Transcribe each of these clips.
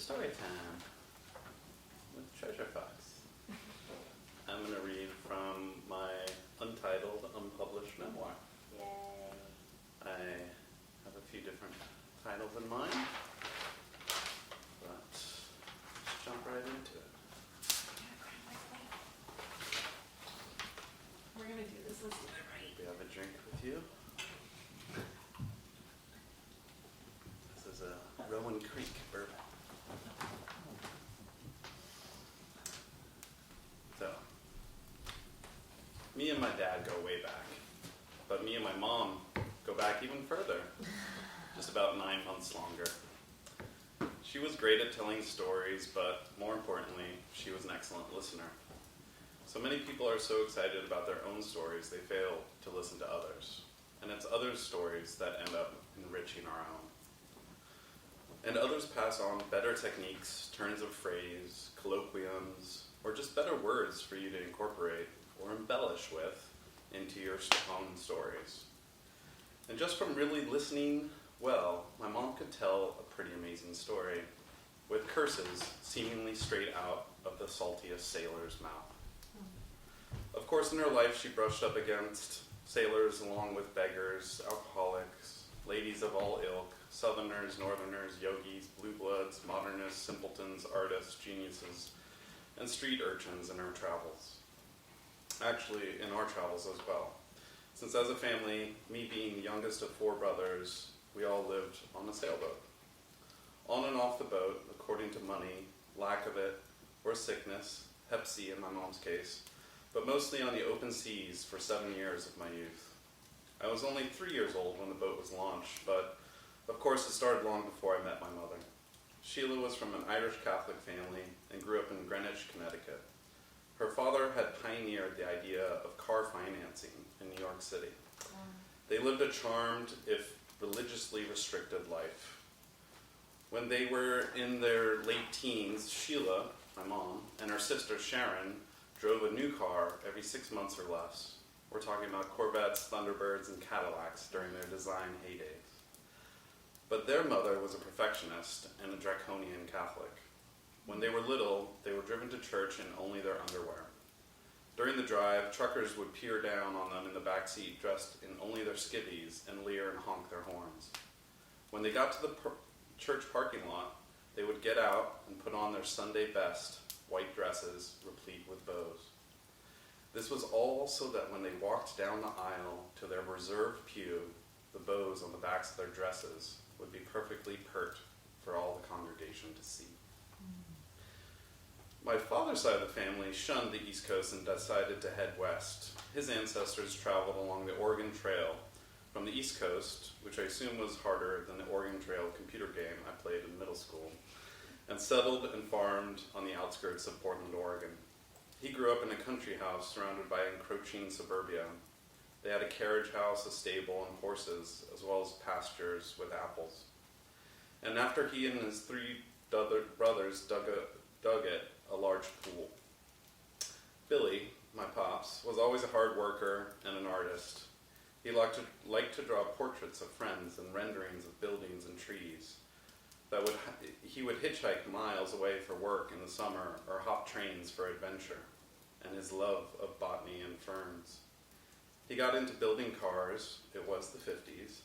story time with Treasure Fox. I'm going to read from my untitled, unpublished memoir. Yay. I have a few different titles in mind, but let's jump right into it. We're going to do this. Let's do it right. Do you have a drink with you? This is a Rowan Creek bourbon. So, me and my dad go way back, but me and my mom go back even further, just about 9 months longer. She was great at telling stories, but more importantly, she was an excellent listener. So many people are so excited about their own stories, they fail to listen to others. And it's others' stories that end up enriching our own. And others pass on better techniques, turns of phrase, colloquiums, or just better words for you to incorporate or embellish with into your own stories. And just from really listening well, my mom could tell a pretty amazing story with curses seemingly straight out of the saltiest sailor's mouth. Of course, in her life, she brushed up against sailors along with beggars, alcoholics, ladies of all ilk, southerners, northerners, yogis, blue bloods, modernists, simpletons, artists, geniuses, and street urchins in her travels. Actually, in our travels as well. Since as a family, me being the youngest of 4 brothers, we all lived on a sailboat. On and off the boat, according to money, lack of it, or sickness, hep C in my mom's case, but mostly on the open seas for 7 years of my youth. I was only 3 years old when the boat was launched, but of course it started long before I met my mother. Sheila was from an Irish Catholic family and grew up in Greenwich, Connecticut. Her father had pioneered the idea of car financing in New York City. They lived a charmed, if religiously restricted life. When they were in their late teens, Sheila, my mom, and her sister Sharon drove a new car every 6 months or less. We're talking about Corvettes, Thunderbirds, and Cadillacs during their design heydays. But their mother was a perfectionist and a draconian Catholic. When they were little, they were driven to church in only their underwear. During the drive, truckers would peer down on them in the back seat dressed in only their skivvies and leer and honk their horns. When they got to the church parking lot, they would get out and put on their Sunday best, white dresses replete with bows. This was all so that when they walked down the aisle to their reserved pew, the bows on the backs of their dresses would be perfectly pert for all the congregation to see. My father's side of the family shunned the East Coast and decided to head west. His ancestors traveled along the Oregon Trail from the East Coast, which I assume was harder than the Oregon Trail computer game I played in middle school, and settled and farmed on the outskirts of Portland, Oregon. He grew up in a country house surrounded by encroaching suburbia. They had a carriage house, a stable, and horses, as well as pastures with apples. And after he and his 3 brothers dug it, a large pool. Billy, my pops, was always a hard worker and an artist. He liked to draw portraits of friends and renderings of buildings and trees. He would hitchhike miles away for work in the summer or hop trains for adventure, and his love of botany and ferns. He got into building cars, it was the 50s,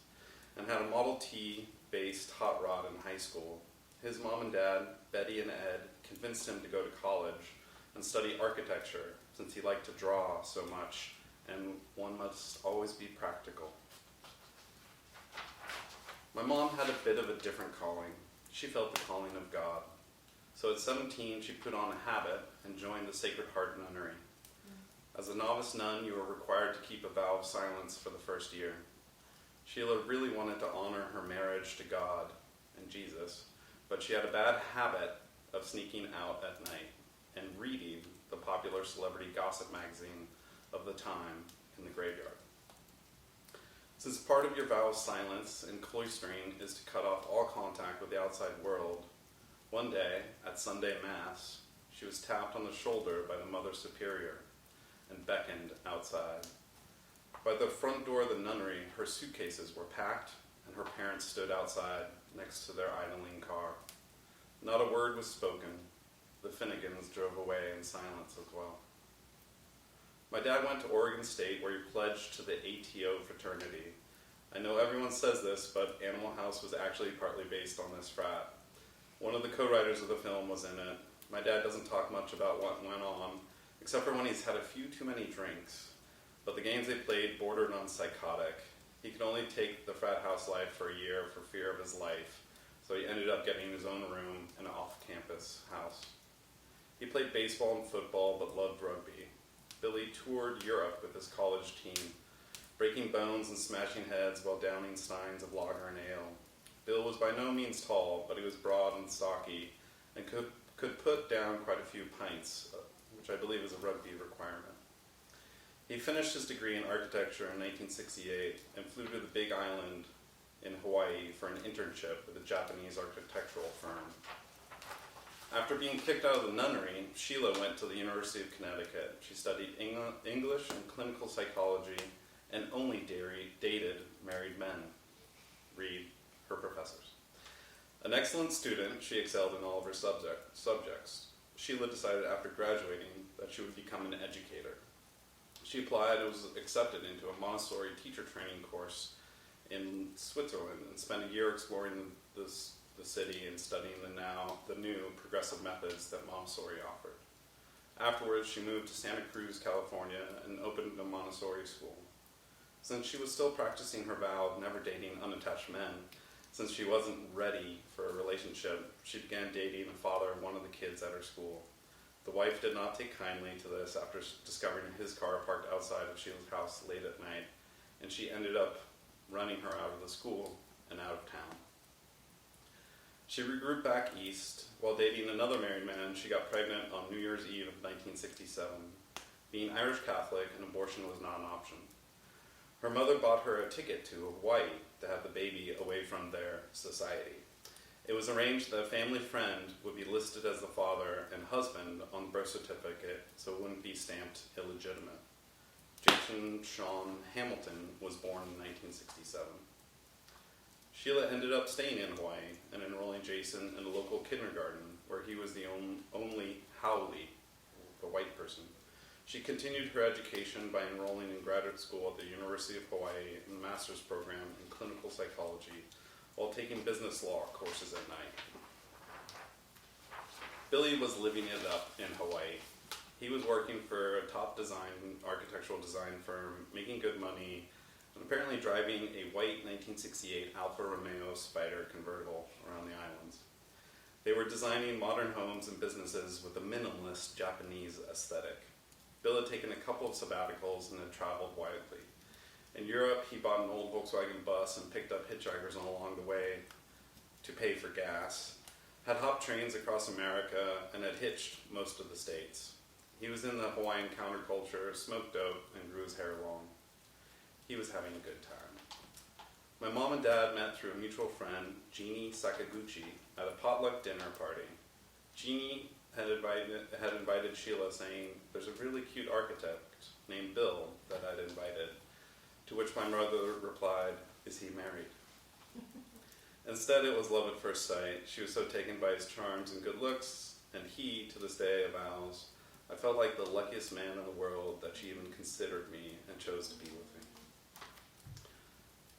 and had a Model T-based hot rod in high school. His mom and dad, Betty and Ed, convinced him to go to college and study architecture since he liked to draw so much, and one must always be practical. My mom had a bit of a different calling. She felt the calling of God. So at 17, she put on a habit and joined the Sacred Heart Nunnery. As a novice nun, you were required to keep a vow of silence for the first year. Sheila really wanted to honor her marriage to God and Jesus, but she had a bad habit of sneaking out at night and reading the popular celebrity gossip magazine of the time in the graveyard. Since part of your vow of silence and cloistering is to cut off all contact with the outside world, one day, at Sunday Mass, she was tapped on the shoulder by the Mother Superior and beckoned outside. By the front door of the nunnery, her suitcases were packed and her parents stood outside next to their idling car. Not a word was spoken. The Finnegans drove away in silence as well. My dad went to Oregon State where he pledged to the ATO fraternity. I know everyone says this, but Animal House was actually partly based on this frat. One of the co-writers of the film was in it. My dad doesn't talk much about what went on, except for when he's had a few too many drinks. But the games they played bordered on psychotic. He could only take the frat house life for a year for fear of his life, so he ended up getting his own room in an off-campus house. He played baseball and football, but loved rugby. Billy toured Europe with his college team, breaking bones and smashing heads while downing steins of lager and ale. Bill was by no means tall, but he was broad and stocky, and could put down quite a few pints, which I believe is a rugby requirement. He finished his degree in architecture in 1968 and flew to the Big Island in Hawaii for an internship with a Japanese architectural firm. After being kicked out of the nunnery, Sheila went to the University of Connecticut. She studied English and clinical psychology and only dated married men. Read her professors. An excellent student, she excelled in all of her subjects. Sheila decided after graduating that she would become an educator. She applied and was accepted into a Montessori teacher training course in Switzerland and spent a year exploring the city and studying the new progressive methods that Montessori offered. Afterwards, she moved to Santa Cruz, California, and opened a Montessori school. Since she was still practicing her vow of never dating unattached men, since she wasn't ready for a relationship, she began dating the father of one of the kids at her school. The wife did not take kindly to this after discovering his car parked outside of Sheila's house late at night, and she ended up running her out of the school and out of town. She regrouped back east. While dating another married man, she got pregnant on New Year's Eve of 1967. Being Irish Catholic, an abortion was not an option. Her mother bought her a ticket to Hawaii to have the baby away from their society. It was arranged that a family friend would be listed as the father and husband on the birth certificate so it wouldn't be stamped illegitimate. Jason Sean Hamilton was born in 1967. Sheila ended up staying in Hawaii and enrolling Jason in a local kindergarten where he was the only haole, the white person. She continued her education by enrolling in graduate school at the University of Hawaii in the master's program in clinical psychology while taking business law courses at night. Billy was living it up in Hawaii. He was working for a top architectural design firm, making good money, and apparently driving a white 1968 Alfa Romeo Spider convertible around the islands. They were designing modern homes and businesses with a minimalist Japanese aesthetic. Bill had taken a couple of sabbaticals and had traveled widely. In Europe, he bought an old Volkswagen bus and picked up hitchhikers along the way to pay for gas, had hopped trains across America, and had hitched most of the states. He was in the Hawaiian counterculture, smoked dope, and grew his hair long. He was having a good time. My mom and dad met through a mutual friend, Jeannie Sakaguchi, at a potluck dinner party. Jeannie had invited Sheila, saying, "There's a really cute architect named Bill that I'd invited," to which my mother replied, "Is he married?" Instead, it was love at first sight. She was so taken by his charms and good looks, and he, to this day, avows, "I felt like the luckiest man in the world that she even considered me and chose to be with me."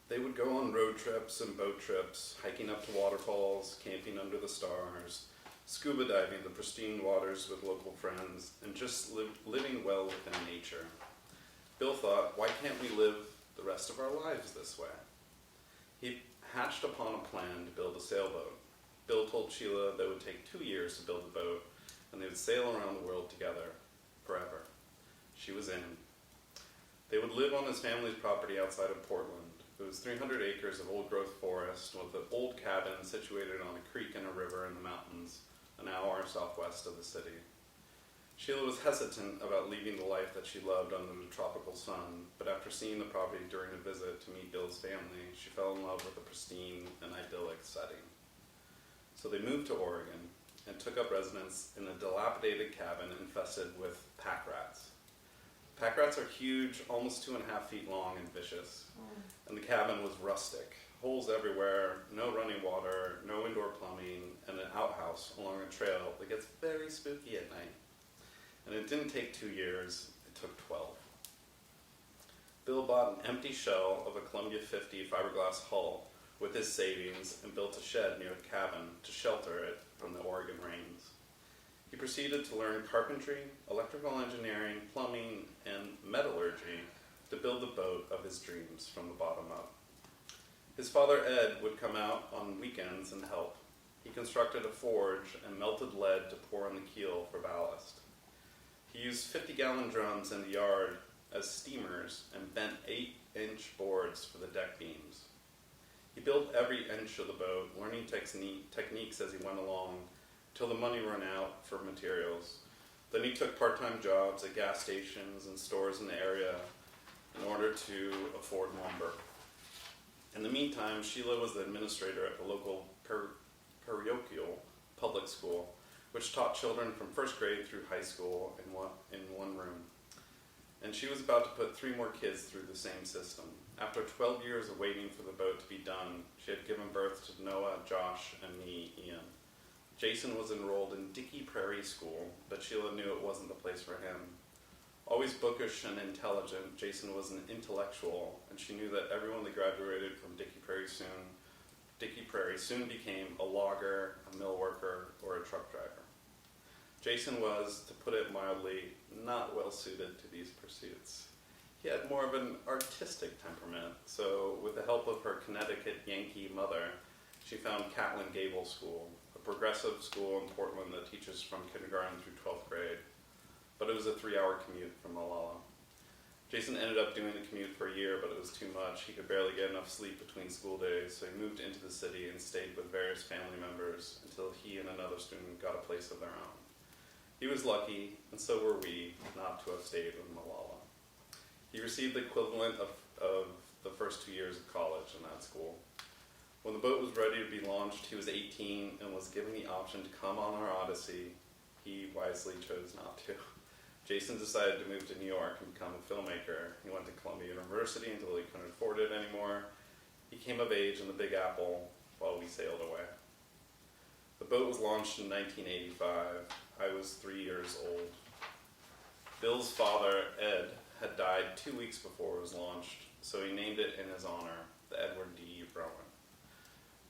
They would go on road trips and boat trips, hiking up to waterfalls, camping under the stars, scuba diving the pristine waters with local friends, and just living well within nature. Bill thought, why can't we live the rest of our lives this way? He hatched upon a plan to build a sailboat. Bill told Sheila that it would take 2 years to build the boat, and they would sail around the world together, forever. She was in. They would live on his family's property outside of Portland. It was 300 acres of old-growth forest with an old cabin situated on a creek and a river in the mountains, an hour southwest of the city. Sheila was hesitant about leaving the life that she loved under the tropical sun, but after seeing the property during a visit to meet Bill's family, she fell in love with the pristine and idyllic setting. So they moved to Oregon and took up residence in a dilapidated cabin infested with pack rats. Pack rats are huge, almost 2.5 feet long and vicious, and the cabin was rustic, holes everywhere, no running water, no indoor plumbing, and an outhouse along a trail that gets very spooky at night. And it didn't take 2 years, it took 12. Bill bought an empty shell of a Columbia 50 fiberglass hull with his savings and built a shed near the cabin to shelter it from the Oregon rains. He proceeded to learn carpentry, electrical engineering, plumbing, and metallurgy to build the boat of his dreams from the bottom up. His father Ed would come out on weekends and help. He constructed a forge and melted lead to pour on the keel for ballast. He used 50-gallon drums in the yard as steamers and bent 8-inch boards for the deck beams. He built every inch of the boat, learning techniques as he went along, till the money ran out for materials. Then he took part-time jobs at gas stations and stores in the area in order to afford lumber. In the meantime, Sheila was the administrator at the local parochial public school, which taught children from first grade through high school in one room. And she was about to put 3 more kids through the same system. After 12 years of waiting for the boat to be done, she had given birth to Noah, Josh, and me, Ian. Jason was enrolled in Dickey Prairie School, but Sheila knew it wasn't the place for him. Always bookish and intelligent, Jason was an intellectual, and she knew that everyone that graduated from Dickey Prairie soon became a logger, a mill worker, or a truck driver. Jason was, to put it mildly, not well suited to these pursuits. He had more of an artistic temperament, so with the help of her Connecticut Yankee mother, she found Catlin Gable School, a progressive school in Portland that teaches from kindergarten through 12th grade. But it was a 3-hour commute from Malala. Jason ended up doing the commute for a year, but it was too much. He could barely get enough sleep between school days, so he moved into the city and stayed with various family members until he and another student got a place of their own. He was lucky, and so were we, not to have stayed with Malala. He received the equivalent of the first 2 years of college in that school. When the boat was ready to be launched, he was 18 and was given the option to come on our odyssey. He wisely chose not to. Jason decided to move to New York and become a filmmaker. He went to Columbia University until he couldn't afford it anymore. He came of age in the Big Apple while we sailed away. The boat was launched in 1985. I was 3 years old. Bill's father, Ed, had died 2 weeks before it was launched, so he named it in his honor, the Edward D. Rowan.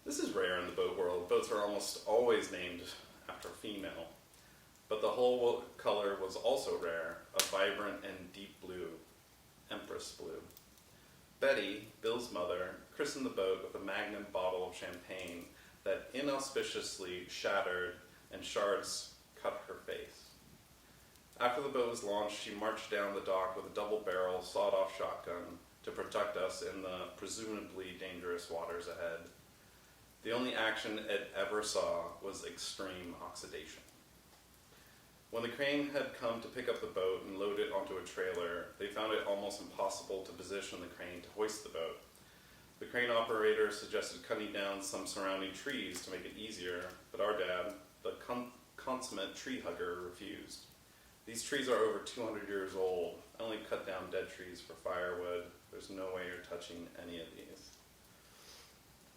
This is rare in the boat world. Boats are almost always named after a female. But the whole color was also rare, a vibrant and deep blue, Empress blue. Betty, Bill's mother, christened the boat with a magnum bottle of champagne that inauspiciously shattered and shards cut her face. After the boat was launched, she marched down the dock with a double-barrel sawed-off shotgun to protect us in the presumably dangerous waters ahead. The only action Ed ever saw was extreme oxidation. When the crane had come to pick up the boat and load it onto a trailer, they found it almost impossible to position the crane to hoist the boat. The crane operator suggested cutting down some surrounding trees to make it easier, but our dad, the consummate tree hugger, refused. These trees are over 200 years old. I only cut down dead trees for firewood. There's no way you're touching any of these.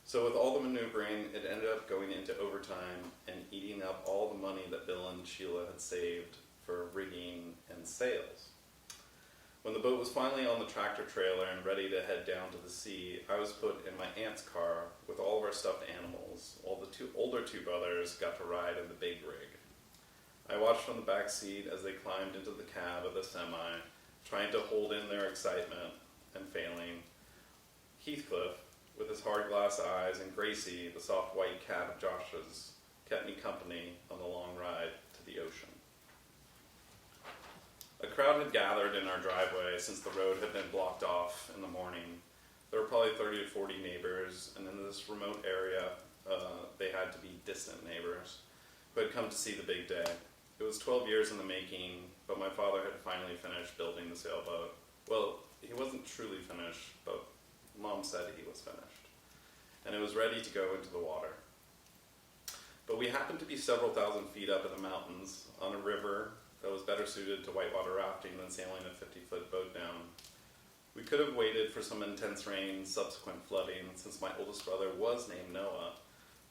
So with all the maneuvering, it ended up going into overtime and eating up all the money that Bill and Sheila had saved for rigging and sails. When the boat was finally on the tractor trailer and ready to head down to the sea, I was put in my aunt's car with all of our stuffed animals, while the older two brothers got to ride in the big rig. I watched from the back seat as they climbed into the cab of the semi, trying to hold in their excitement and failing. Heathcliff, with his hard glass eyes, and Gracie, the soft white cat of Josh's, kept me company on the long ride to the ocean. A crowd had gathered in our driveway since the road had been blocked off in the morning. There were probably 30 to 40 neighbors, and in this remote area, they had to be distant neighbors, who had come to see the big day. It was 12 years in the making, but my father had finally finished building the sailboat. Well, he wasn't truly finished, but Mom said he was finished, and it was ready to go into the water. But we happened to be several thousand feet up in the mountains on a river that was better suited to whitewater rafting than sailing a 50-foot boat down. We could have waited for some intense rain, subsequent flooding, since my oldest brother was named Noah,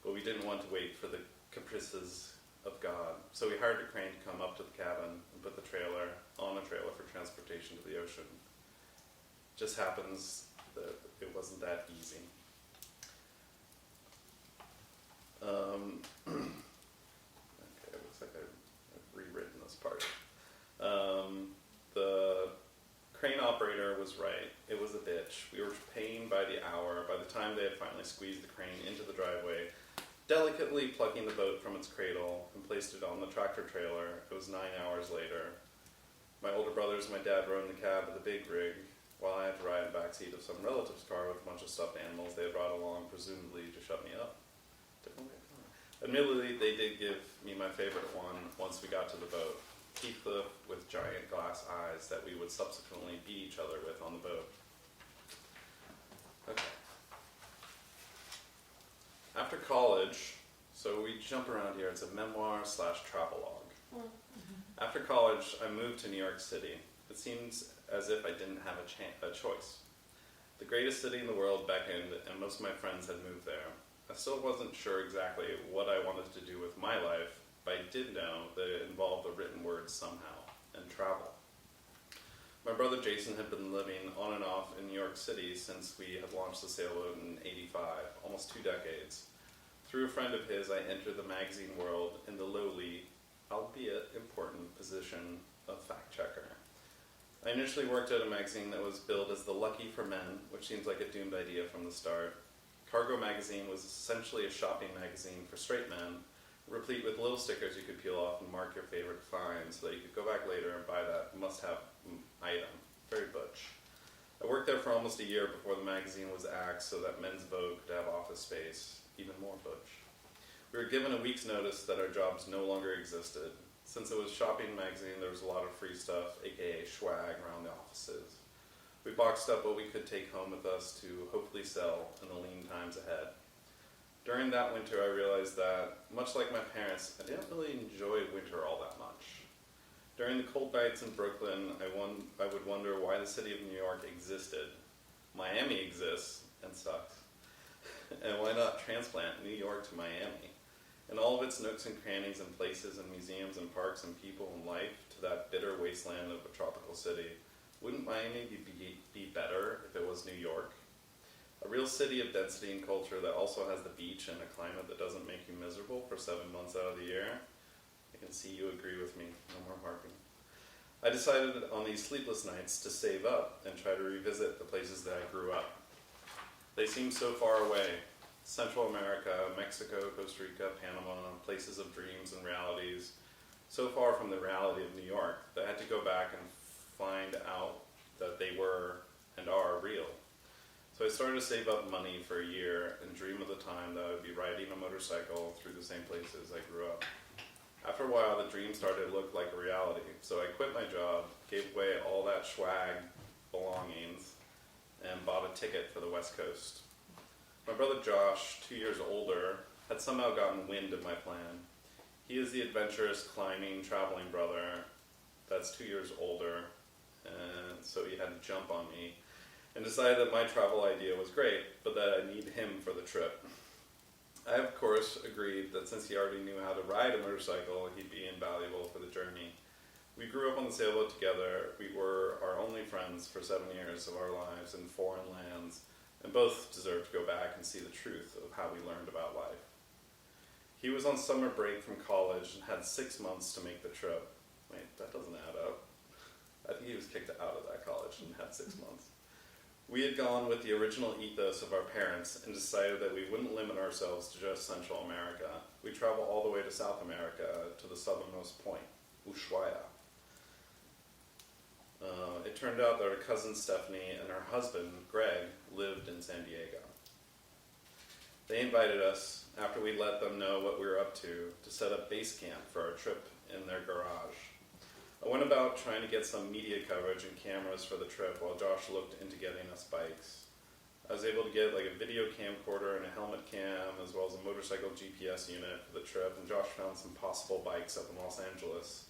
but we didn't want to wait for the caprices of God. So we hired a crane to come up to the cabin and put the trailer on a trailer for transportation to the ocean. Just happens that it wasn't that easy. Okay, looks like I've rewritten this part. The crane operator was right. It was a bitch. We were paying by the hour. By the time they had finally squeezed the crane into the driveway, delicately plucking the boat from its cradle and placed it on the tractor trailer, it was 9 hours later. My older brothers and my dad rode in the cab of the big rig, while I had to ride in the backseat of some relative's car with a bunch of stuffed animals they had brought along, presumably to shut me up. Admittedly, they did give me my favorite one once we got to the boat. Heathcliff with giant glass eyes that we would subsequently beat each other with on the boat. Okay. After college, so we jump around here, it's a memoir / travelogue. After college, I moved to New York City. It seems as if I didn't have a choice. The greatest city in the world beckoned, and most of my friends had moved there. I still wasn't sure exactly what I wanted to do with my life, but I did know that it involved the written word somehow, and travel. My brother Jason had been living on and off in New York City since we had launched the sailboat in '85, almost 2 decades. Through a friend of his, I entered the magazine world in the lowly, albeit important, position of fact-checker. I initially worked at a magazine that was billed as the Lucky for Men, which seems like a doomed idea from the start. Cargo magazine was essentially a shopping magazine for straight men, replete with little stickers you could peel off and mark your favorite finds so that you could go back later and buy that must-have item. Very butch. I worked there for almost a year before the magazine was axed so that Men's Vogue could have office space. Even more butch. We were given a week's notice that our jobs no longer existed. Since it was a shopping magazine, there was a lot of free stuff, aka swag, around the offices. We boxed up what we could take home with us to hopefully sell in the lean times ahead. During that winter, I realized that, much like my parents, I didn't really enjoy winter all that much. During the cold nights in Brooklyn, I would wonder why the city of New York existed. Miami exists, and sucks. And why not transplant New York to Miami? And all of its nooks and crannies and places and museums and parks and people and life to that bitter wasteland of a tropical city. Wouldn't Miami be better if it was New York? A real city of density and culture that also has the beach and a climate that doesn't make you miserable for 7 months out of the year? I can see you agree with me. No more harping. I decided on these sleepless nights to save up and try to revisit the places that I grew up. They seem so far away. Central America, Mexico, Costa Rica, Panama, places of dreams and realities, so far from the reality of New York that I had to go back and find out that they were and are real. So I started to save up money for a year and dream of the time that I would be riding a motorcycle through the same places I grew up. After a while, the dream started to look like a reality, so I quit my job, gave away all that swag belongings, and bought a ticket for the West Coast. My brother Josh, 2 years older, had somehow gotten wind of my plan. He is the adventurous, climbing, traveling brother that's 2 years older, and so he had to jump on me and decided that my travel idea was great, but that I need him for the trip. I, of course, agreed that since he already knew how to ride a motorcycle, he'd be invaluable for the journey. We grew up on the sailboat together. We were our only friends for 7 years of our lives in foreign lands, and both deserve to go back and see the truth of how we learned about life. He was on summer break from college and had 6 months to make the trip. Wait, that doesn't add up. I think he was kicked out of that college and had 6 months. We had gone with the original ethos of our parents and decided that we wouldn't limit ourselves to just Central America. We'd travel all the way to South America to the southernmost point, Ushuaia. It turned out that our cousin Stephanie and her husband, Greg, lived in San Diego. They invited us, after we let them know what we were up to set up base camp for our trip in their garage. I went about trying to get some media coverage and cameras for the trip while Josh looked into getting us bikes. I was able to get like a video camcorder and a helmet cam, as well as a motorcycle GPS unit for the trip, and Josh found some possible bikes up in Los Angeles.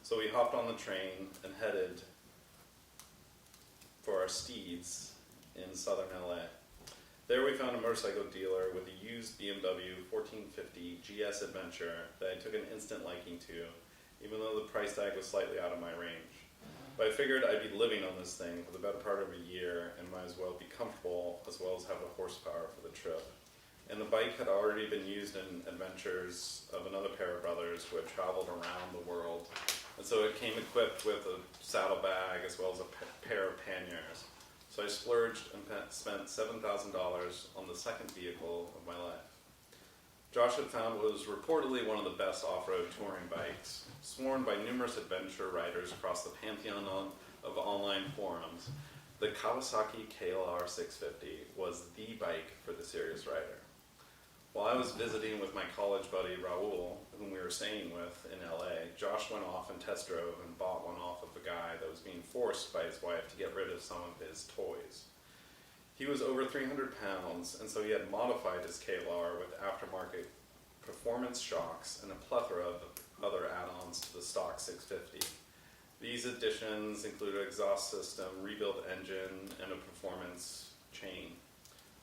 So we hopped on the train and headed for our steeds in southern LA. There we found a motorcycle dealer with a used BMW 1450 GS Adventure that I took an instant liking to, even though the price tag was slightly out of my range. But I figured I'd be living on this thing for the better part of a year and might as well be comfortable as well as have the horsepower for the trip. And the bike had already been used in adventures of another pair of brothers who had traveled around the world. And so it came equipped with a saddlebag as well as a pair of panniers. So I splurged and spent $7,000 on the second vehicle of my life. Josh had found what was reportedly one of the best off-road touring bikes, sworn by numerous adventure riders across the pantheon of online forums. The Kawasaki KLR 650 was the bike for the serious rider. While I was visiting with my college buddy Raul, whom we were staying with in LA, Josh went off and test drove and bought one off of a guy that was being forced by his wife to get rid of some of his toys. He was over 300 pounds, and so he had modified his KLR with aftermarket performance shocks and a plethora of other add-ons to the stock 650. These additions included an exhaust system, rebuilt engine, and a performance chain.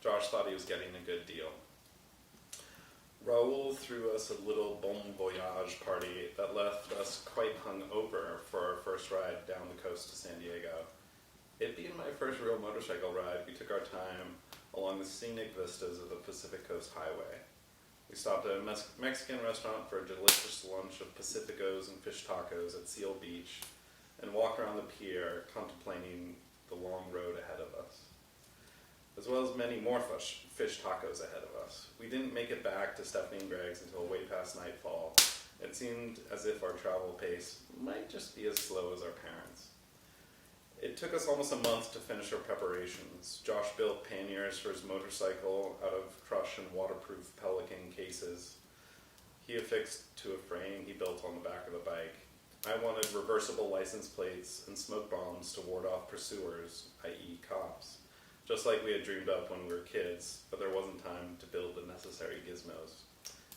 Josh thought he was getting a good deal. Raul threw us a little bon voyage party that left us quite hungover for our first ride down the coast to San Diego. It being my first real motorcycle ride, we took our time along the scenic vistas of the Pacific Coast Highway. We stopped at a Mexican restaurant for a delicious lunch of Pacificos and fish tacos at Seal Beach and walked around the pier contemplating the long road ahead of us, as well as many more fish tacos ahead of us. We didn't make it back to Stephanie and Greg's until way past nightfall. It seemed as if our travel pace might just be as slow as our parents. It took us almost a month to finish our preparations. Josh built panniers for his motorcycle out of crush and waterproof Pelican cases. He affixed to a frame he built on the back of the bike. I wanted reversible license plates and smoke bombs to ward off pursuers, i.e. cops, just like we had dreamed up when we were kids, but there wasn't time to build the necessary gizmos.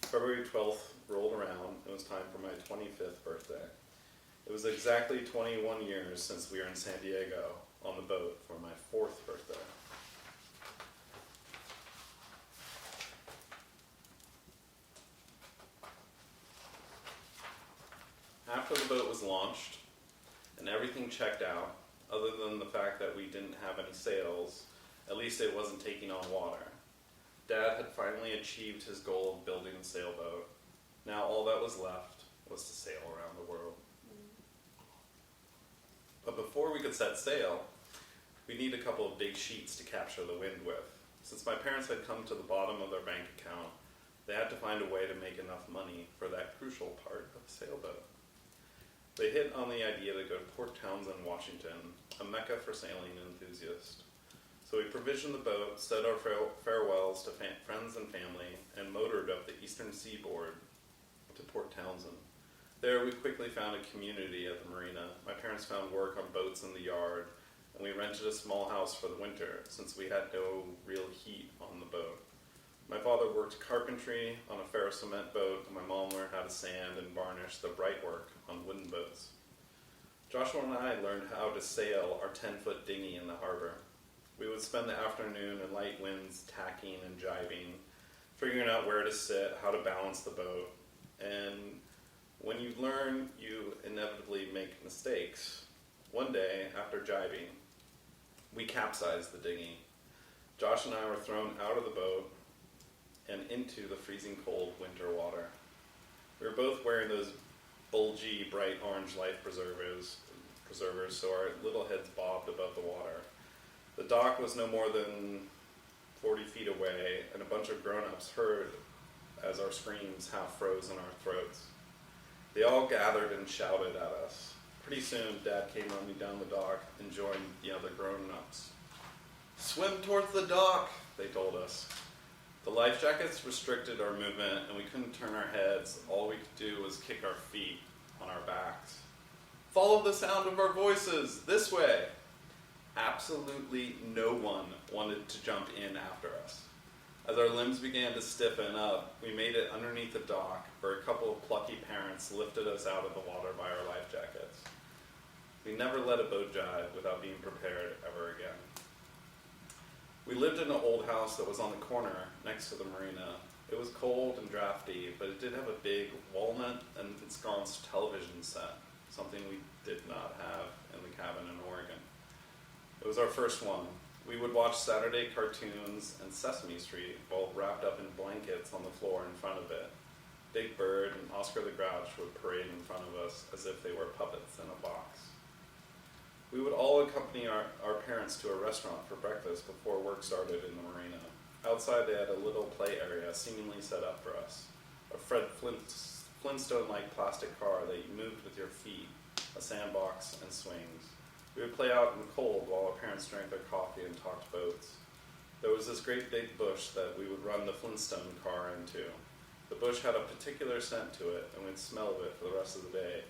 February 12th rolled around. It was time for my 25th birthday. It was exactly 21 years since we were in San Diego on the boat for my 4th birthday. After the boat was launched and everything checked out, other than the fact that we didn't have any sails, at least it wasn't taking on water. Dad had finally achieved his goal of building a sailboat. Now all that was left was to sail around the world. But before we could set sail, we needed a couple of big sheets to capture the wind with. Since my parents had come to the bottom of their bank account, they had to find a way to make enough money for that crucial part of the sailboat. They hit on the idea to go to Port Townsend, Washington, a mecca for sailing enthusiasts. So we provisioned the boat, said our farewells to friends and family, and motored up the eastern seaboard to Port Townsend. There we quickly found a community at the marina. My parents found work on boats in the yard, and we rented a small house for the winter since we had no real heat on the boat. My father worked carpentry on a ferrocement boat, and my mom learned how to sand and varnish the bright work on wooden boats. Joshua and I learned how to sail our 10-foot dinghy in the harbor. We would spend the afternoon in light winds tacking and jibing, figuring out where to sit, how to balance the boat, and when you learn, you inevitably make mistakes. One day, after jibing, we capsized the dinghy. Josh and I were thrown out of the boat and into the freezing cold winter water. We were both wearing those bulgy, bright orange life preservers, so our little heads bobbed above the water. The dock was no more than 40 feet away, and a bunch of grown-ups heard as our screams half froze in our throats. They all gathered and shouted at us. Pretty soon, Dad came running down the dock and joined the other grown-ups. "Swim towards the dock," they told us. The life jackets restricted our movement, and we couldn't turn our heads. All we could do was kick our feet on our backs. "Follow the sound of our voices, this way." Absolutely no one wanted to jump in after us. As our limbs began to stiffen up, we made it underneath the dock, where a couple of plucky parents lifted us out of the water by our life jackets. We never let a boat jibe without being prepared ever again. We lived in an old house that was on the corner next to the marina. It was cold and drafty, but it did have a big walnut and ensconced television set, something we did not have in the cabin in Oregon. It was our first one. We would watch Saturday cartoons and Sesame Street while wrapped up in blankets on the floor in front of it. Big Bird and Oscar the Grouch would parade in front of us as if they were puppets in a box. We would all accompany our parents to a restaurant for breakfast before work started in the marina. Outside they had a little play area seemingly set up for us. A Fred Flintstone-like plastic car that you moved with your feet, a sandbox and swings. We would play out in the cold while our parents drank their coffee and talked boats. There was this great big bush that we would run the Flintstone car into. The bush had a particular scent to it, and we'd smell of it for the rest of the day.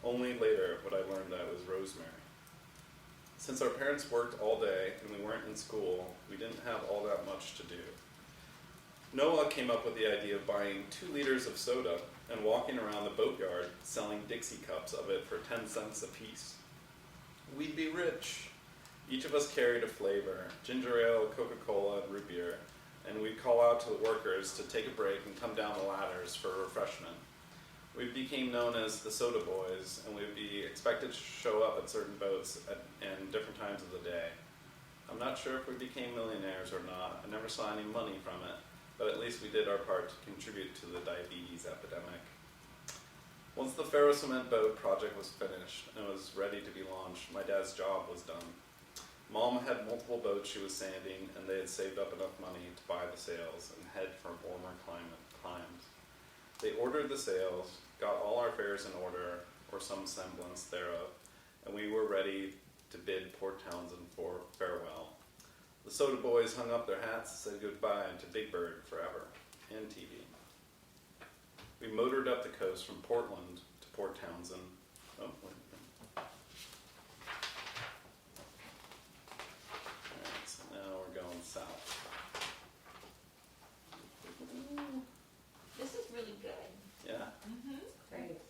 Only later would I learn that it was rosemary. Since our parents worked all day and we weren't in school, we didn't have all that much to do. Noah came up with the idea of buying 2 liters of soda and walking around the boatyard selling Dixie cups of it for 10 cents a piece. We'd be rich. Each of us carried a flavor, ginger ale, Coca-Cola, and root beer, and we'd call out to the workers to take a break and come down the ladders for refreshment. We became known as the Soda Boys, and we would be expected to show up at certain boats and different times of the day. I'm not sure if we became millionaires or not. I never saw any money from it, but at least we did our part to contribute to the diabetes epidemic. Once the ferro cement boat project was finished and was ready to be launched, my dad's job was done. Mom had multiple boats she was sanding, and they had saved up enough money to buy the sails and head for warmer climes. They ordered the sails, got all our fares in order, or some semblance thereof, and we were ready to bid Port Townsend for farewell. The Soda Boys hung up their hats and said goodbye to Big Bird forever, and TV. We motored up the coast from Portland to Port Townsend. Oh, wait. Alright, so now we're going south. This is really good. Yeah? Mm-hmm. Great.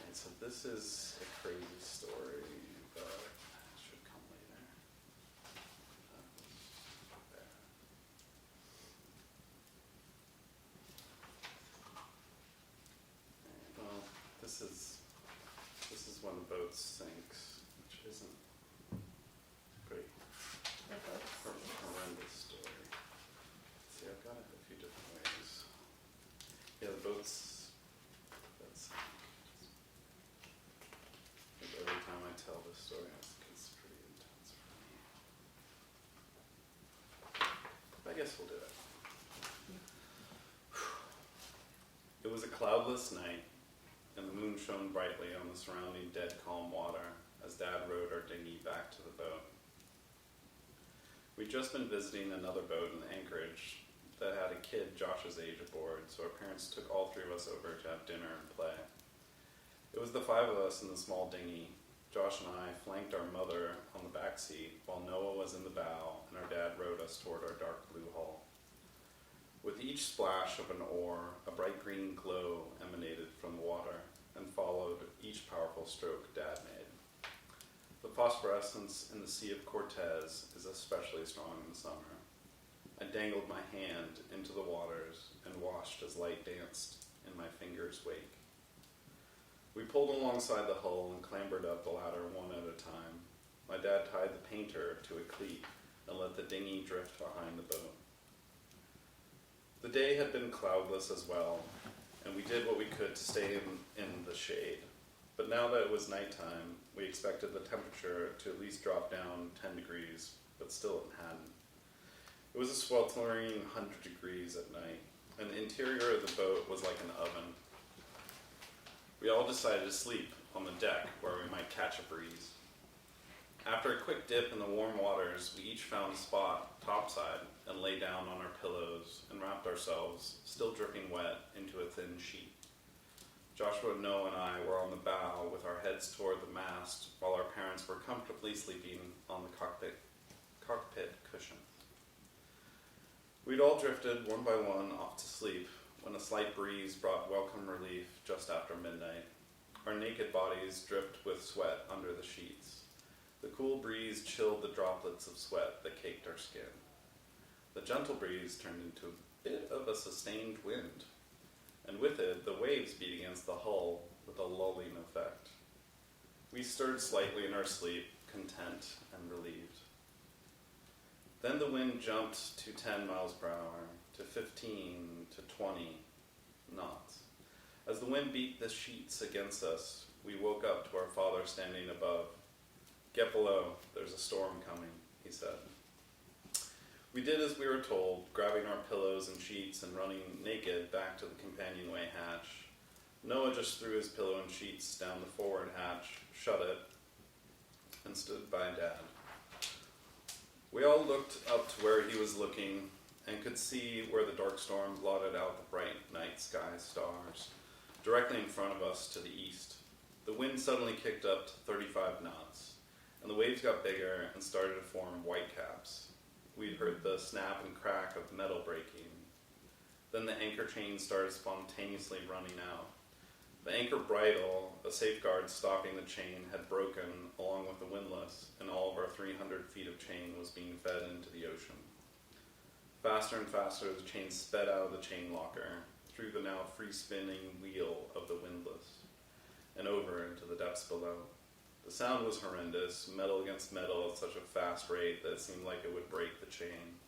And so this is a crazy story, but it should come later. There. Well, this is when the boat sinks, which isn't pretty The books. horrendous story. See, I've got it a few different ways. Yeah, the boats that sink. I think every time I tell this story, it's pretty intense for me. But I guess we'll do it. It was a cloudless night, and the moon shone brightly on the surrounding dead calm water as Dad rowed our dinghy back to the boat. We'd just been visiting another boat in Anchorage that had a kid Josh's age aboard, so our parents took all 3 of us over to have dinner and play. It was the 5 of us in the small dinghy. Josh and I flanked our mother on the back seat while Noah was in the bow and our dad rowed us toward our dark blue hull. With each splash of an oar, a bright green glow emanated from the water and followed each powerful stroke Dad made. The phosphorescence in the Sea of Cortez is especially strong in the summer. I dangled my hand into the waters and watched as light danced in my fingers' wake. We pulled alongside the hull and clambered up the ladder one at a time. My dad tied the painter to a cleat and let the dinghy drift behind the boat. The day had been cloudless as well, and we did what we could to stay in the shade. But now that it was nighttime, we expected the temperature to at least drop down 10 degrees, but still it hadn't. It was a sweltering 100 degrees at night, and the interior of the boat was like an oven. We all decided to sleep on the deck where we might catch a breeze. After a quick dip in the warm waters, we each found a spot topside and lay down on our pillows and wrapped ourselves, still dripping wet, into a thin sheet. Joshua, Noah, and I were on the bow with our heads toward the mast while our parents were comfortably sleeping on the cockpit cushions. We'd all drifted one by one off to sleep when a slight breeze brought welcome relief just after midnight. Our naked bodies dripped with sweat under the sheets. The cool breeze chilled the droplets of sweat that caked our skin. The gentle breeze turned into a bit of a sustained wind, and with it, the waves beat against the hull with a lulling effect. We stirred slightly in our sleep, content and relieved. Then the wind jumped to 10 miles per hour, to 15, to 20 knots. As the wind beat the sheets against us, we woke up to our father standing above. "Get below, there's a storm coming," he said. We did as we were told, grabbing our pillows and sheets and running naked back to the companionway hatch. Noah just threw his pillow and sheets down the forward hatch, shut it, and stood by Dad. We all looked up to where he was looking and could see where the dark storm blotted out the bright night sky stars, directly in front of us to the east. The wind suddenly kicked up to 35 knots, and the waves got bigger and started to form whitecaps. We'd heard the snap and crack of metal breaking. Then the anchor chain started spontaneously running out. The anchor bridle, a safeguard stopping the chain, had broken along with the windlass, and all of our 300 feet of chain was being fed into the ocean. Faster and faster, the chain sped out of the chain locker, through the now free-spinning wheel of the windlass, and over into the depths below. The sound was horrendous, metal against metal at such a fast rate that it seemed like it would break the chain.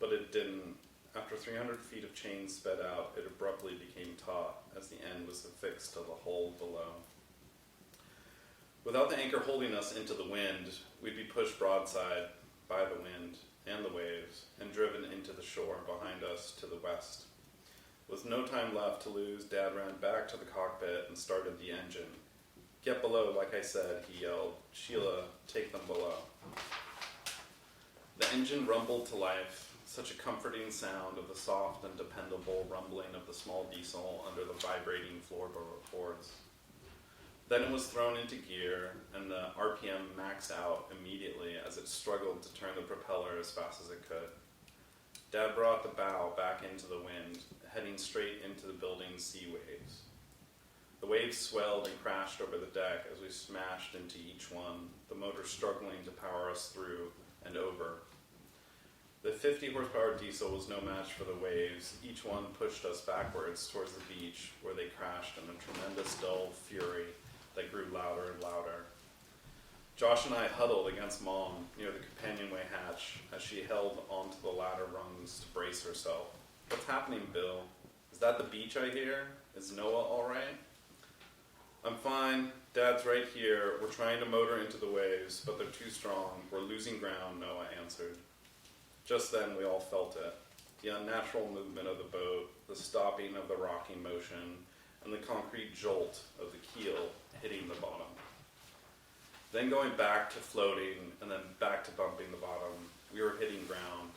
But it didn't. After 300 feet of chain sped out, it abruptly became taut, as the end was affixed to the hull below. Without the anchor holding us into the wind, we'd be pushed broadside by the wind and the waves, and driven into the shore behind us to the west. With no time left to lose, Dad ran back to the cockpit and started the engine. "Get below, like I said," he yelled. "Sheila, take them below." The engine rumbled to life, such a comforting sound of the soft and dependable rumbling of the small diesel under the vibrating floorboards. Then it was thrown into gear, and the RPM maxed out immediately as it struggled to turn the propeller as fast as it could. Dad brought the bow back into the wind, heading straight into the building's sea waves. The waves swelled and crashed over the deck as we smashed into each one, the motor struggling to power us through and over. The 50 horsepower diesel was no match for the waves. Each one pushed us backwards towards the beach, where they crashed in a tremendous dull fury that grew louder and louder. Josh and I huddled against Mom near the companionway hatch as she held onto the ladder rungs to brace herself. "What's happening, Bill? Is that the beach I hear? Is Noah all right?" "I'm fine. Dad's right here. We're trying to motor into the waves, but they're too strong. We're losing ground," Noah answered. Just then we all felt it. The unnatural movement of the boat, the stopping of the rocking motion, and the concrete jolt of the keel hitting the bottom. Then going back to floating, and then back to bumping the bottom, we were hitting ground.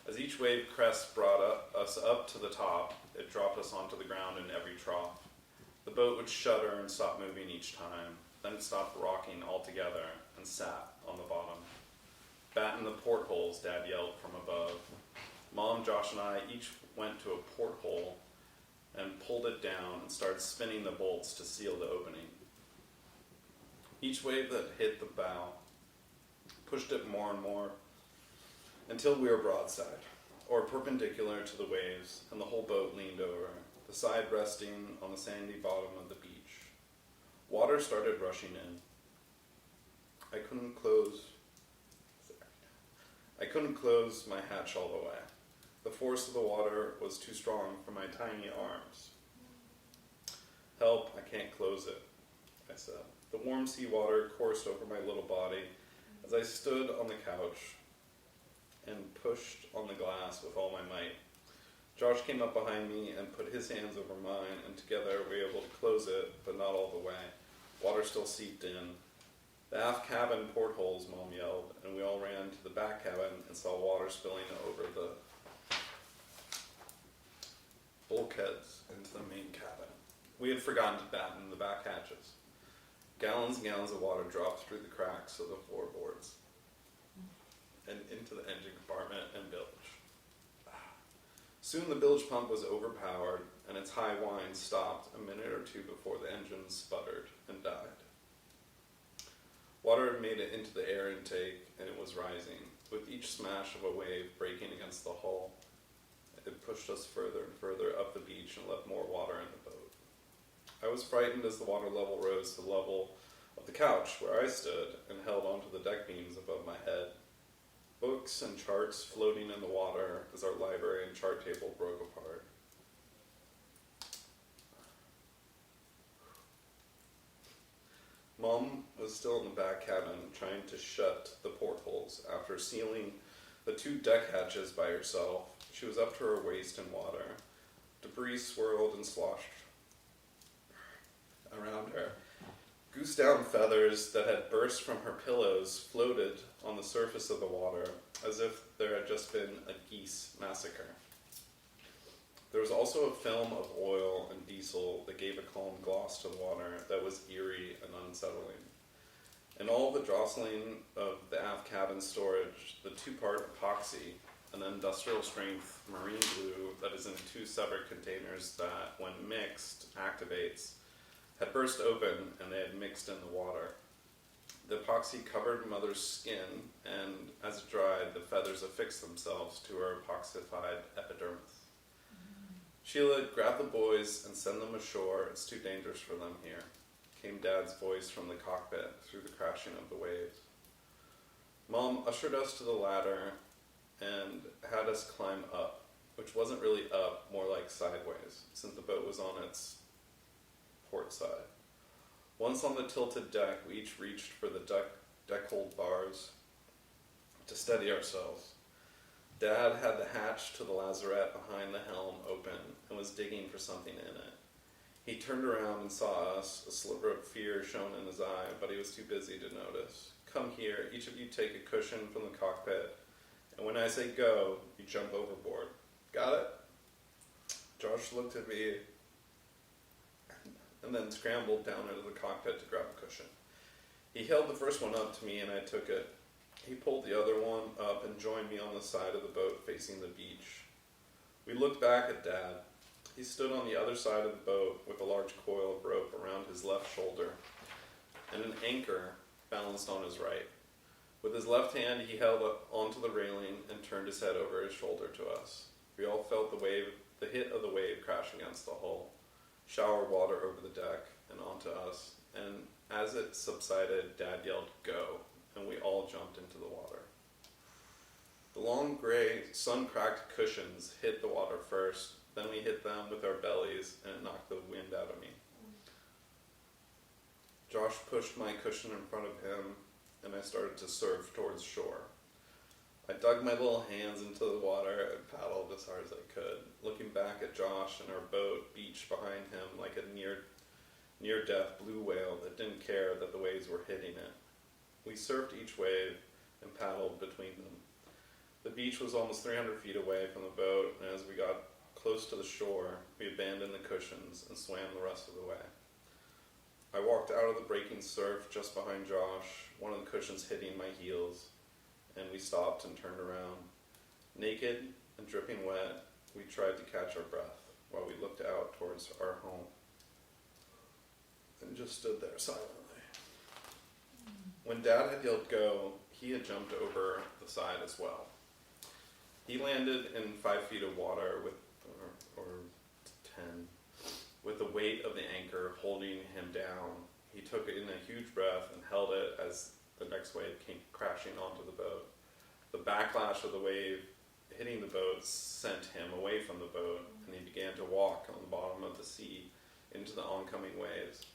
As each wave crest brought us up to the top, it dropped us onto the ground in every trough. The boat would shudder and stop moving each time, then stop rocking altogether and sat on the bottom. "Batten the portholes," Dad yelled from above. Mom, Josh, and I each went to a porthole and pulled it down and started spinning the bolts to seal the opening. Each wave that hit the bow pushed it more and more until we were broadside, or perpendicular to the waves, and the whole boat leaned over, the side resting on the sandy bottom of the beach. Water started rushing in. I couldn't close my hatch all the way. The force of the water was too strong for my tiny arms. "Help, I can't close it," I said. The warm seawater coursed over my little body as I stood on the couch and pushed on the glass with all my might. Josh came up behind me and put his hands over mine, and together we were able to close it, but not all the way. Water still seeped in. "The aft cabin portholes," Mom yelled, and we all ran to the back cabin and saw water spilling over the bulkheads into the main cabin. We had forgotten to batten the back hatches. Gallons and gallons of water dropped through the cracks of the floorboards and into the engine compartment and bilge. Soon the bilge pump was overpowered, and its high whine stopped a minute or two before the engine sputtered and died. Water had made it into the air intake, and it was rising. With each smash of a wave breaking against the hull, it pushed us further and further up the beach and left more water in the boat. I was frightened as the water level rose to the level of the couch where I stood and held onto the deck beams above my head. Books and charts floating in the water as our library and chart table broke apart. Mom was still in the back cabin trying to shut the portholes after sealing the 2 deck hatches by herself. She was up to her waist in water. Debris swirled and sloshed around her. Goose-down feathers that had burst from her pillows floated on the surface of the water as if there had just been a geese massacre. There was also a film of oil and diesel that gave a calm gloss to the water that was eerie and unsettling. In all the jostling of the aft cabin storage, the 2-part epoxy, an industrial strength marine glue that is in 2 separate containers that, when mixed, activates, had burst open and they had mixed in the water. The epoxy covered Mother's skin, and as it dried, the feathers affixed themselves to her epoxified epidermis. Sheila, grab the boys and send them ashore. It's too dangerous for them here, came Dad's voice from the cockpit through the crashing of the waves. Mom ushered us to the ladder and had us climb up, which wasn't really up, more like sideways, since the boat was on its port side. Once on the tilted deck, we each reached for the deck hold bars to steady ourselves. Dad had the hatch to the lazarette behind the helm open and was digging for something in it. He turned around and saw us, a sliver of fear shone in his eye, but he was too busy to notice. Come here, each of you take a cushion from the cockpit, and when I say go, you jump overboard. Got it? Josh looked at me and then scrambled down into the cockpit to grab a cushion. He held the first one up to me and I took it. He pulled the other one up and joined me on the side of the boat facing the beach. We looked back at Dad. He stood on the other side of the boat with a large coil of rope around his left shoulder and an anchor balanced on his right. With his left hand, he held up onto the railing and turned his head over his shoulder to us. We all felt the hit of the wave crash against the hull, shower water over the deck and onto us, and as it subsided, Dad yelled, "Go," and we all jumped into the water. The long gray, sun-cracked cushions hit the water first, then we hit them with our bellies, and it knocked the wind out of me. Josh pushed my cushion in front of him, and I started to surf towards shore. I dug my little hands into the water and paddled as hard as I could, looking back at Josh and our boat beached behind him like a near-death blue whale that didn't care that the waves were hitting it. We surfed each wave and paddled between them. The beach was almost 300 feet away from the boat, and as we got close to the shore, we abandoned the cushions and swam the rest of the way. I walked out of the breaking surf just behind Josh, one of the cushions hitting my heels, and we stopped and turned around. Naked and dripping wet, we tried to catch our breath while we looked out towards our home and just stood there silently. When Dad had yelled go, he had jumped over the side as well. He landed in 5 feet of water or 10, with the weight of the anchor holding him down. He took in a huge breath and held it as the next wave came crashing onto the boat. The backlash of the wave hitting the boat sent him away from the boat, and he began to walk on the bottom of the sea into the oncoming waves.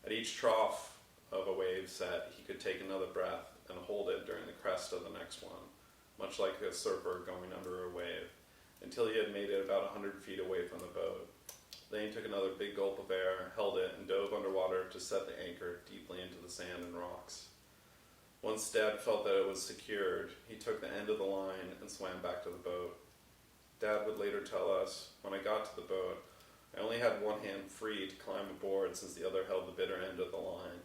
At each trough of a wave set, he could take another breath and hold it during the crest of the next one, much like a surfer going under a wave, until he had made it about 100 feet away from the boat. Then he took another big gulp of air, held it, and dove underwater to set the anchor deeply into the sand and rocks. Once Dad felt that it was secured, he took the end of the line and swam back to the boat. Dad would later tell us, when I got to the boat, I only had one hand free to climb aboard since the other held the bitter end of the line.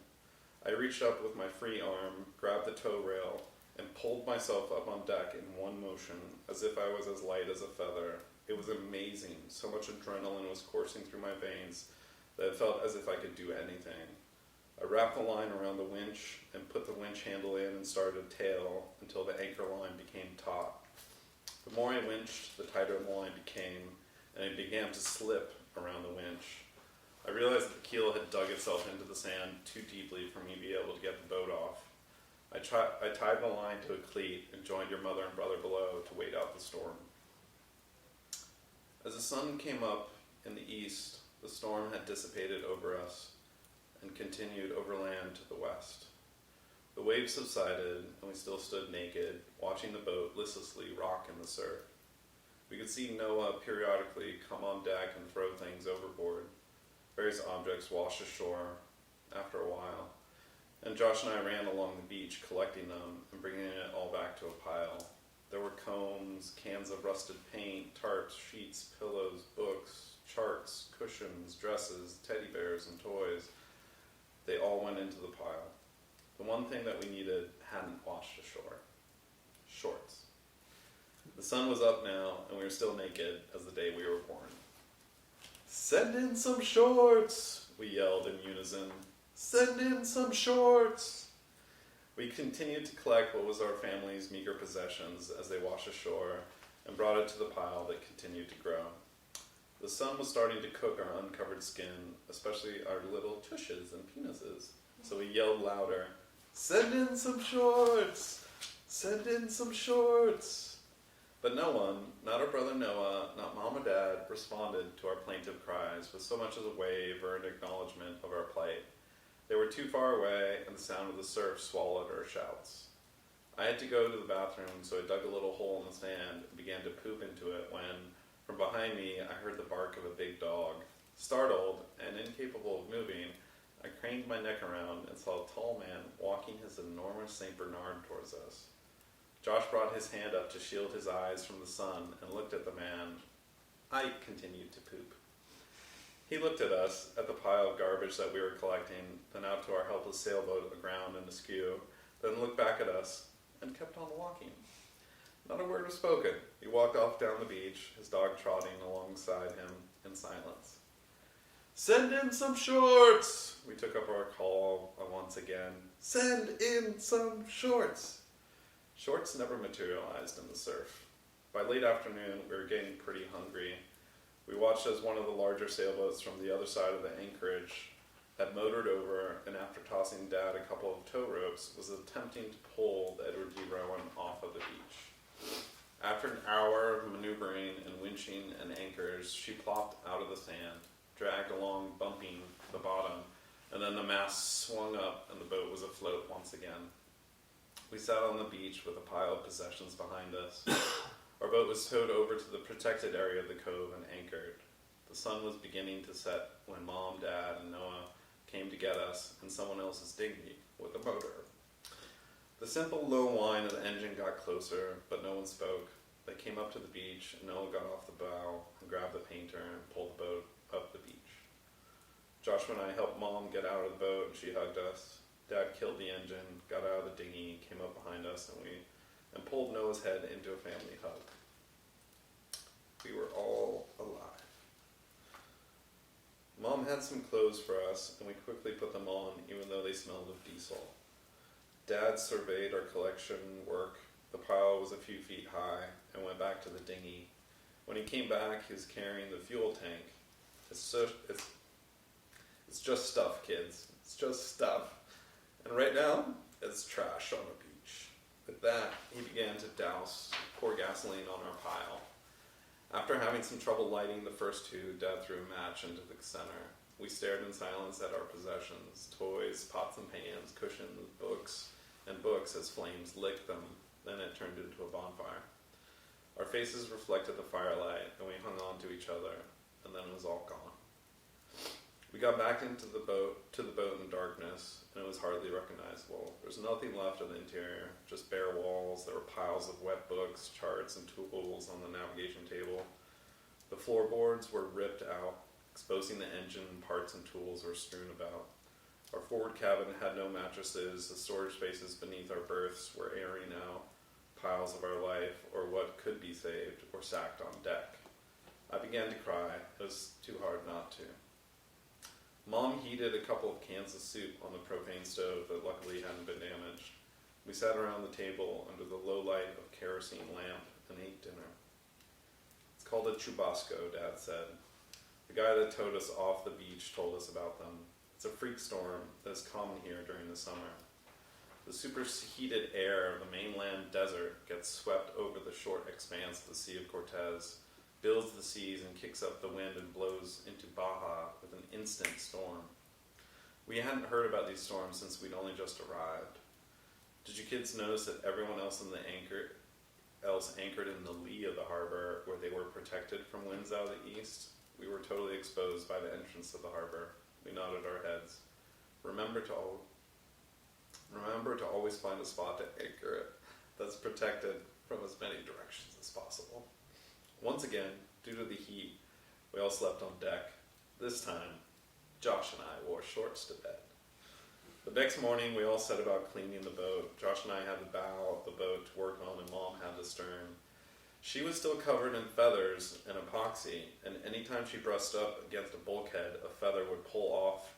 I reached up with my free arm, grabbed the tow rail, and pulled myself up on deck in one motion, as if I was as light as a feather, It was amazing. So much adrenaline was coursing through my veins that it felt as if I could do anything. I wrapped the line around the winch and put the winch handle in and started tail until the anchor line became taut. The more I winched, the tighter the line became, and it began to slip around the winch. I realized that the keel had dug itself into the sand too deeply for me to be able to get the boat off. I tied the line to a cleat and joined your mother and brother below to wait out the storm. As the sun came up in the east, the storm had dissipated over us and continued overland to the west. The waves subsided, and we still stood naked, watching the boat listlessly rock in the surf. We could see Noah periodically come on deck and throw things overboard. Various objects washed ashore after a while, and Josh and I ran along the beach collecting them and bringing it all back to a pile. There were combs, cans of rusted paint, tarps, sheets, pillows, books, charts, cushions, dresses, teddy bears, and toys. They all went into the pile. The one thing that we needed hadn't washed ashore. Shorts. The sun was up now, and we were still naked as the day we were born. "Send in some shorts!" we yelled in unison. "Send in some shorts!" We continued to collect what was our family's meager possessions as they washed ashore and brought it to the pile that continued to grow. The sun was starting to cook our uncovered skin, especially our little tushes and penises, so we yelled louder, "Send in some shorts! Send in some shorts!" But no one, not our brother Noah, not mom or dad, responded to our plaintive cries with so much as a wave or an acknowledgement of our plight. They were too far away, and the sound of the surf swallowed our shouts. I had to go to the bathroom, so I dug a little hole in the sand and began to poop into it when, from behind me, I heard the bark of a big dog. Startled and incapable of moving, I craned my neck around and saw a tall man walking his enormous St. Bernard towards us. Josh brought his hand up to shield his eyes from the sun and looked at the man. I continued to poop. He looked at us, at the pile of garbage that we were collecting, then out to our helpless sailboat aground and askew, then looked back at us, and kept on walking. Not a word was spoken. He walked off down the beach, his dog trotting alongside him in silence. "Send in some shorts!" We took up our call once again. "Send in some shorts!" Shorts never materialized in the surf. By late afternoon, we were getting pretty hungry. We watched as one of the larger sailboats from the other side of the anchorage had motored over, and after tossing Dad a couple of tow ropes, was attempting to pull the Edward D. Rowan off of the beach. After an hour of maneuvering and winching and anchors, she plopped out of the sand, dragged along, bumping the bottom, and then the mast swung up and the boat was afloat once again. We sat on the beach with a pile of possessions behind us. Our boat was towed over to the protected area of the cove and anchored. The sun was beginning to set when Mom, Dad, and Noah came to get us in someone else's dinghy with a motor. The simple low whine of the engine got closer, but no one spoke. They came up to the beach, and Noah got off the bow and grabbed the painter and pulled the boat up the beach. Joshua and I helped Mom get out of the boat, and she hugged us. Dad killed the engine, got out of the dinghy, came up behind us, and pulled Noah's head into a family hug. We were all alive. Mom had some clothes for us, and we quickly put them on, even though they smelled of diesel. Dad surveyed our collection work. The pile was a few feet high, and went back to the dinghy. When he came back, he was carrying the fuel tank. It's just stuff, kids. It's just stuff. And right now, it's trash on the beach. With that, he began to pour gasoline on our pile. After having some trouble lighting the first two, Dad threw a match into the center. We stared in silence at our possessions, toys, pots and pans, cushions, books as flames licked them. Then it turned into a bonfire. Our faces reflected the firelight, and we hung on to each other, and then it was all gone. We got back into the boat in darkness, and it was hardly recognizable. There was nothing left of the interior, just bare walls. There were piles of wet books, charts, and tools on the navigation table. The floorboards were ripped out, exposing the engine, parts, and tools were strewn about. Our forward cabin had no mattresses. The storage spaces beneath our berths were airing out. Piles of our life, or what could be saved, were stacked on deck. I began to cry. It was too hard not to. Mom heated a couple of cans of soup on the propane stove that luckily hadn't been damaged. We sat around the table under the low light of a kerosene lamp and ate dinner. It's called a chubasco, Dad said. The guy that towed us off the beach told us about them. It's a freak storm that's common here during the summer. The superheated air of the mainland desert gets swept over the short expanse of the Sea of Cortez, builds the seas and kicks up the wind and blows into Baja with an instant storm. We hadn't heard about these storms since we'd only just arrived. Did you kids notice that everyone else anchored in the lee of the harbor where they were protected from winds out of the east? We were totally exposed by the entrance of the harbor. We nodded our heads. Remember to always find a spot to anchor it that's protected from as many directions as possible. Once again, due to the heat, we all slept on deck. This time, Josh and I wore shorts to bed. The next morning, we all set about cleaning the boat. Josh and I had the bow of the boat to work on, and Mom had the stern. She was still covered in feathers and epoxy, and anytime she brushed up against a bulkhead, a feather would pull off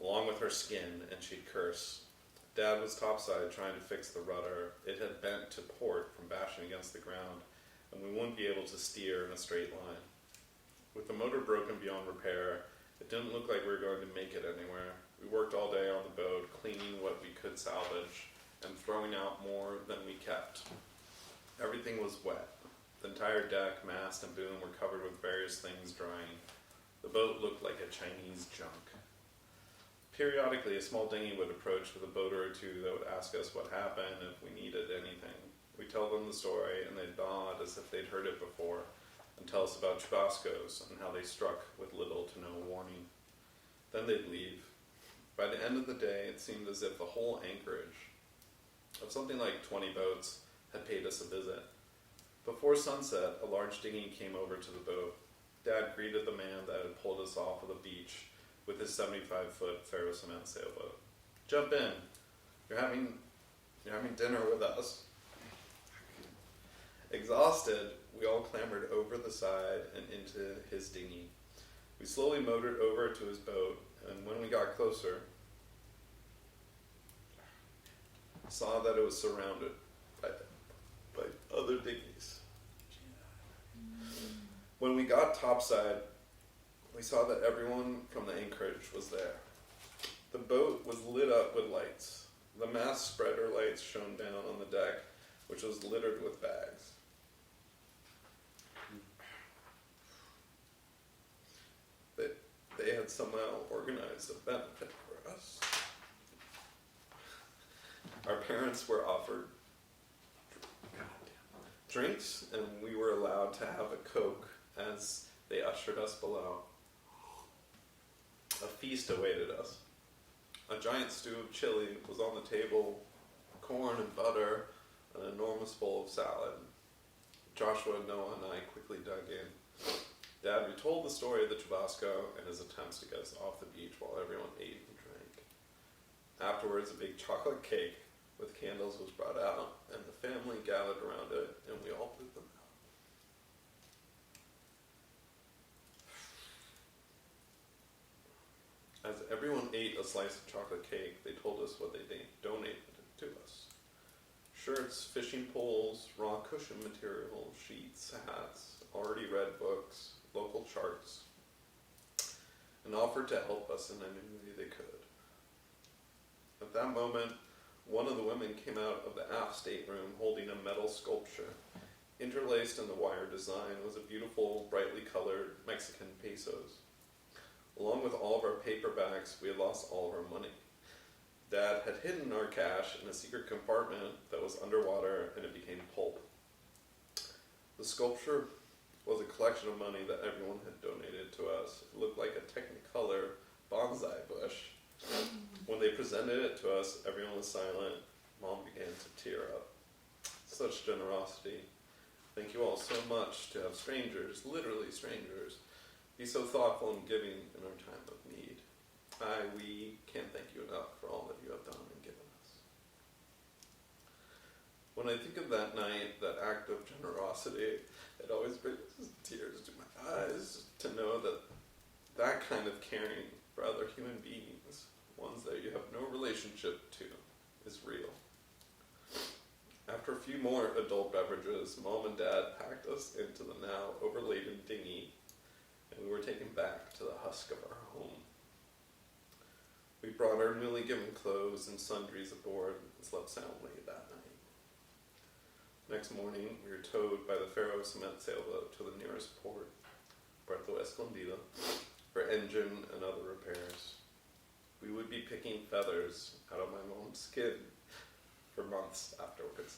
along with her skin, and she'd curse. Dad was topside trying to fix the rudder. It had bent to port from bashing against the ground, and we wouldn't be able to steer in a straight line. With the motor broken beyond repair, it didn't look like we were going to make it anywhere. We worked all day on the boat, cleaning what we could salvage, and throwing out more than we kept. Everything was wet. The entire deck, mast, and boom were covered with various things drying. The boat looked like a Chinese junk. Periodically, a small dinghy would approach with a boater or two that would ask us what happened if we needed anything. We'd tell them the story, and they'd nod as if they'd heard it before, and tell us about chubascos and how they struck with little to no warning. Then they'd leave. By the end of the day, it seemed as if the whole anchorage of something like 20 boats had paid us a visit. Before sunset, a large dinghy came over to the boat. Dad greeted the man that had pulled us off of the beach with his 75-foot ferrocement sailboat. Jump in. You're having dinner with us. Exhausted, we all clambered over the side and into his dinghy. We slowly motored over to his boat, and when we got closer, saw that it was surrounded by other dinghies. When we got topside, we saw that everyone from the anchorage was there. The boat was lit up with lights. The mast spreader lights shone down on the deck, which was littered with bags. They had somehow organized a benefit for us. Our parents were offered drinks, and we were allowed to have a Coke as they ushered us below. A feast awaited us. A giant stew of chili was on the table, corn and butter, an enormous bowl of salad. Joshua, Noah, and I quickly dug in. Dad retold the story of the chubasco and his attempts to get us off the beach while everyone ate and drank. Afterwards, a big chocolate cake with candles was brought out, and the family gathered around it, and we all blew them out. As everyone ate a slice of chocolate cake, they told us what they donated to us. Shirts, fishing poles, raw cushion material, sheets, hats, already read books, local charts, and offered to help us in any way they could. At that moment, one of the women came out of the aft stateroom holding a metal sculpture. Interlaced in the wire design was a beautiful, brightly colored Mexican pesos. Along with all of our paperbacks, we had lost all of our money. Dad had hidden our cash in a secret compartment that was underwater, and it became pulp. The sculpture was a collection of money that everyone had donated to us. It looked like a Technicolor bonsai bush. When they presented it to us, everyone was silent. Mom began to tear up. Such generosity. Thank you all so much to have strangers, literally strangers, be so thoughtful and giving in our time of need. We can't thank you enough for all that you have done and given us. When I think of that night, that act of generosity, it always brings tears to my is to know that that kind of caring for other human beings, ones that you have no relationship to, is real. After a few more adult beverages, Mom and Dad packed us into the now overladen dinghy, and we were taken back to the husk of our home. We brought our newly given clothes and sundries aboard and slept soundly that night. Next morning, we were towed by the Faro cement sailboat to the nearest port, Puerto Escondido, for engine and other repairs. We would be picking feathers out of my mom's skin for months afterwards.